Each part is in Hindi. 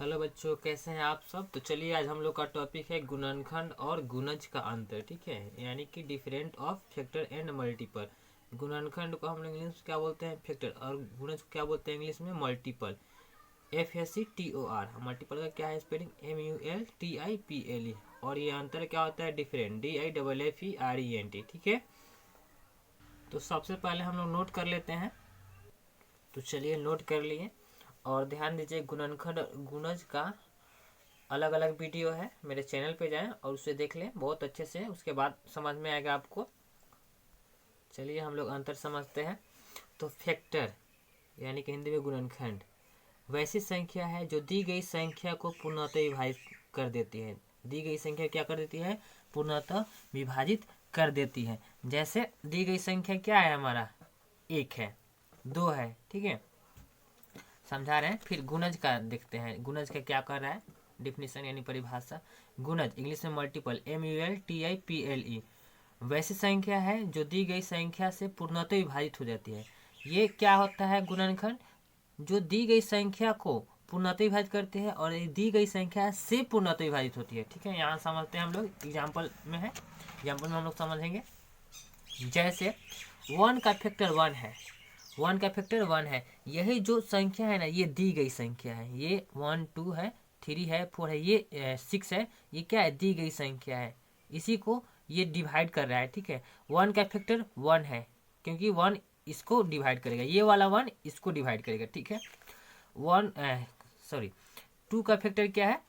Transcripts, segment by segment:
हेलो बच्चों, कैसे हैं आप सब। तो चलिए आज हम लोग का टॉपिक है गुणनखंड और गुणज का अंतर। ठीक है, यानी कि different of factor and multiple. गुणनखंड को हम लोग इंग्लिश में क्या बोलते हैं, फैक्टर, और गुणज को क्या बोलते हैं इंग्लिश में, मल्टीपल। FACTOR। मल्टीपल का क्या है स्पेलिंग, MULTIPLE। और ये अंतर क्या होता है, डिफरेंट, DIFFERENT। ठीक है, तो सबसे पहले हम लोग नोट कर लेते हैं। तो चलिए नोट कर लिए और ध्यान दीजिए, गुणनखंड और गुणज का अलग अलग वीडियो है, मेरे चैनल पे जाएं और उसे देख लें बहुत अच्छे से, उसके बाद समझ में आएगा आपको। चलिए हम लोग अंतर समझते हैं। तो फैक्टर यानी कि हिंदी में गुणनखंड वैसी संख्या है जो दी गई संख्या को पूर्णतः विभाजित कर देती है। दी गई संख्या क्या कर देती है, पूर्णतः विभाजित कर देती है। जैसे दी गई संख्या क्या है हमारा, 1 है, 2 है। ठीक है, समझा रहे हैं। फिर गुणज का देखते हैं, गुणज का क्या कर रहा है, डिफिनेशन यानी परिभाषा। गुणज इंग्लिश में मल्टीपल, MULTIPLE वैसी संख्या है जो दी गई संख्या से पूर्णतः विभाजित हो जाती है। ये क्या होता है गुणनखंड, जो दी गई संख्या को पूर्णतः विभाजित करते हैं और दी गई संख्या से पूर्णतः विभाजित होती है। ठीक है, यहाँ समझते हैं हम लोग, एग्जाम्पल में है, एग्जाम्पल में हम लोग समझेंगे। जैसे 1 का फैक्टर 1 है, 1 का फैक्टर 1 है। यही जो संख्या है ना, ये दी गई संख्या है। ये 1 2 है, 3 है, 4 है, ये 6 है। ये क्या है, दी गई संख्या है। इसी को ये डिवाइड कर रहा है। ठीक है, 1 का फैक्टर 1 है क्योंकि 1 इसको डिवाइड करेगा, ये वाला 1 इसको डिवाइड करेगा। ठीक है, 2 का फैक्टर क्या है,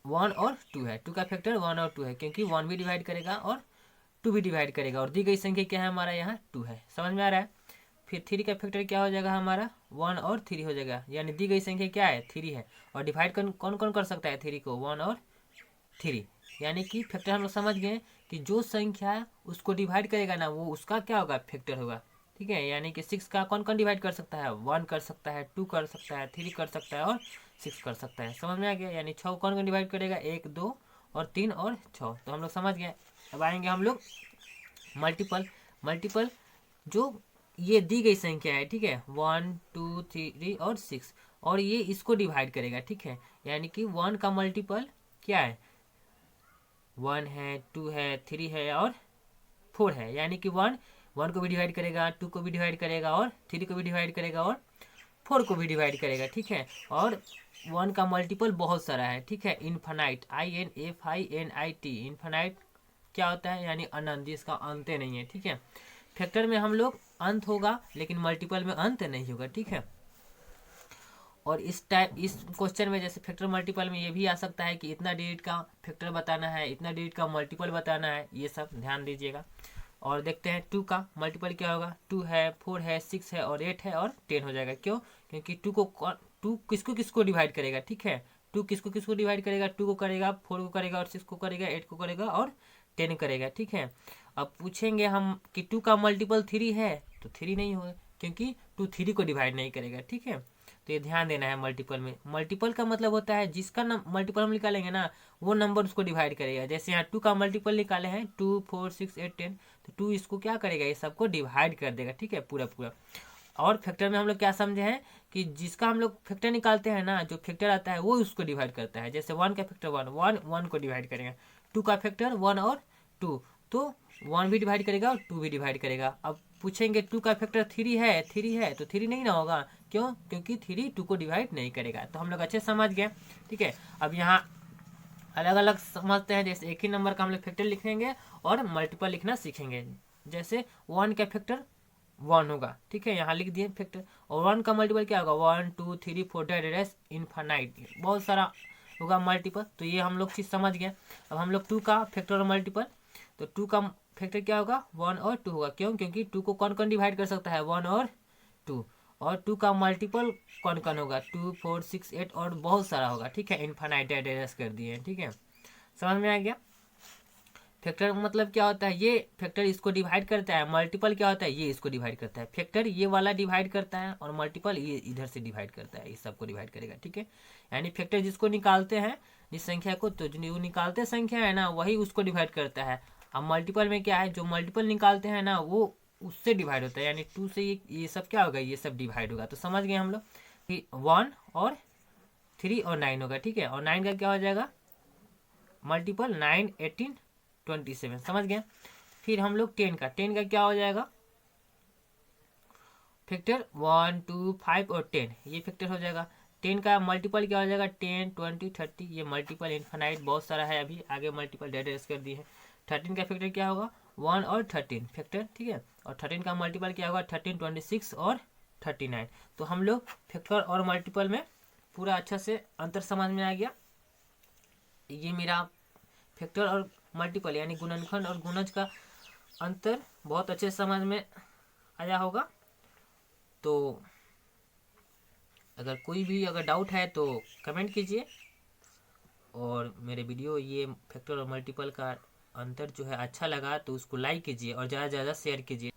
1 और 2 है। 2 का फैक्टर 1 और 2 है क्योंकि 1 भी डिवाइड करेगा और 2 भी डिवाइड करेगा, और दी गई संख्या क्या है हमारा यहाँ 2 है। समझ में आ रहा है। फिर 3 का फैक्टर क्या हो जाएगा हमारा, 1 और 3 हो जाएगा, यानी दी गई संख्या क्या है, 3 है। और डिवाइड कौन कौन कर सकता है 3 को, 1 और 3। यानी कि फैक्टर हम लोग समझ गए कि जो संख्या उसको डिवाइड करेगा ना, वो उसका क्या होगा, फैक्टर होगा। ठीक है, यानी कि 6 का कौन कौन डिवाइड कर सकता है, 1 कर सकता है, 2 कर सकता है, 3 कर सकता है और 6 कर सकता है। समझ में आ गया। यानी 6 कौन कौन डिवाइड करेगा, 1 2 और 3 और 6। तो हम लोग समझ गए। अब आएंगे हम लोग मल्टीपल। मल्टीपल जो ये दी गई संख्या है, ठीक है, 1 2 3 और 6, और ये इसको डिवाइड करेगा। ठीक है, यानी कि 1 का मल्टीपल क्या है, 1 है, 2 है, 3 है और 4 है। यानी कि 1 को भी डिवाइड करेगा, 2 को भी डिवाइड करेगा और 3 को भी डिवाइड करेगा और 4 को भी डिवाइड करेगा। ठीक है, और 1 का मल्टीपल बहुत सारा है। ठीक है, इन्फानाइट, INFINIT, इन्फानाइट क्या होता है, यानी अनंत, जिसका अंत नहीं है। ठीक है, फैक्टर में हम लोग अंत होगा लेकिन मल्टीपल में अंत नहीं होगा। ठीक है, और इस क्वेश्चन में जैसे फैक्टर मल्टीपल में ये भी आ सकता है कि इतना डिजिट का फैक्टर बताना है, इतना डिजिट का मल्टीपल बताना है, ये सब ध्यान दीजिएगा। और देखते हैं 2 का मल्टीपल क्या होगा, 2 है, 4 है, 6 है और 8 है और 10 हो जाएगा। क्यों, क्योंकि 2 किसको किसको डिवाइड करेगा। ठीक है, 2 किसको किसको डिवाइड करेगा, 2 को करेगा, 4 को करेगा और 6 को करेगा, 8 को करेगा और 10 करेगा। ठीक है, अब पूछेंगे हम कि 2 का मल्टीपल 3 है, तो 3 नहीं होगा क्योंकि 2 3 को डिवाइड नहीं करेगा। ठीक है, तो ये ध्यान देना है। मल्टीपल में, मल्टीपल का मतलब होता है जिसका मल्टीपल हम निकालेंगे ना, वो नंबर उसको डिवाइड करेगा। जैसे यहाँ 2 का मल्टीपल निकाले हैं, 2 4 6 8 10, तो 2 इसको क्या करेगा, ये सबको डिवाइड कर देगा। ठीक है, पूरा पूरा। और फैक्टर में हम लोग क्या समझे हैं कि जिसका हम लोग फैक्टर निकालते हैं ना, जो फैक्टर आता है वो उसको डिवाइड करता है। जैसे 1 का फैक्टर 1 को डिवाइड करेगा, 2 का फैक्टर 1 और 2, तो 1 भी डिवाइड करेगा और 2 भी डिवाइड करेगा। अब पूछेंगे 2 का फैक्टर 3 है तो 3 नहीं ना होगा। क्यों, क्योंकि 3 2 को डिवाइड नहीं करेगा। तो हम लोग अच्छे समझ गए। ठीक है, अब यहाँ अलग अलग समझते हैं। जैसे एक ही नंबर का हम लोग फैक्टर लिखेंगे और मल्टीपल लिखना सीखेंगे। जैसे 1 का फैक्टर 1 होगा। ठीक है, यहाँ लिख दिए फैक्टर, और 1 का मल्टीपल क्या होगा, 1 2 3 4 डेस इन्फानाइट, बहुत सारा होगा मल्टीपल। तो ये हम लोग चीज़ समझ गए। अब हम लोग 2 का फैक्टर और मल्टीपल, तो 2 का फैक्टर क्या होगा, 1 और 2 होगा। क्यों, क्योंकि 2 को कौन कौन डिवाइड कर सकता है, 1 और 2, और 2 का मल्टीपल कौन कौन होगा, 2 4 6 8 और बहुत सारा होगा। ठीक है, इन्फानाइट एड्रेस कर दिए। ठीक है, समझ में आ गया। फैक्टर मतलब क्या होता है, ये फैक्टर इसको डिवाइड करता है, मल्टीपल क्या होता है, ये इसको डिवाइड करता है। फैक्टर ये वाला डिवाइड करता है और मल्टीपल ये इधर से डिवाइड करता है, इस सबको डिवाइड करेगा। ठीक है, यानी फैक्टर जिसको निकालते हैं, जिस संख्या को, तो जो निकालते संख्या है ना, वही उसको डिवाइड करता है। अब मल्टीपल में क्या है, जो मल्टीपल निकालते हैं ना, वो उससे डिवाइड होता है। यानी 2 से ये सब क्या होगा, ये सब डिवाइड होगा। तो समझ गए हम लोग कि 1 और 3 और 9 होगा, ठीक है। और 9 का क्या हो जाएगा मल्टीपल, 9, 18, 27, समझ गए। फिर हम लोग 10 का क्या हो जाएगा फैक्टर 1, 2, 5 और 10, ये फैक्टर हो जाएगा। 10 का मल्टीपल क्या हो जाएगा 10, 20, 30, ये मल्टीपल इन्फानाइट बहुत सारा है, अभी आगे मल्टीपल डेट कर दी है। 13 का फैक्टर क्या होगा 1 और 13 फैक्टर, ठीक है। और 13 का मल्टीपल क्या होगा 13, 26 और 39। तो हम लोग फैक्टर और मल्टीपल में पूरा अच्छा से अंतर समझ में आ गया। ये मेरा फैक्टर और मल्टीपल यानी गुणनखंड और गुणज का अंतर बहुत अच्छे से समझ में आया होगा। तो अगर कोई भी अगर डाउट है तो कमेंट कीजिए, और मेरे वीडियो ये फैक्टर और मल्टीपल का अंतर जो है अच्छा लगा तो उसको लाइक कीजिए और ज़्यादा से ज़्यादा शेयर कीजिए।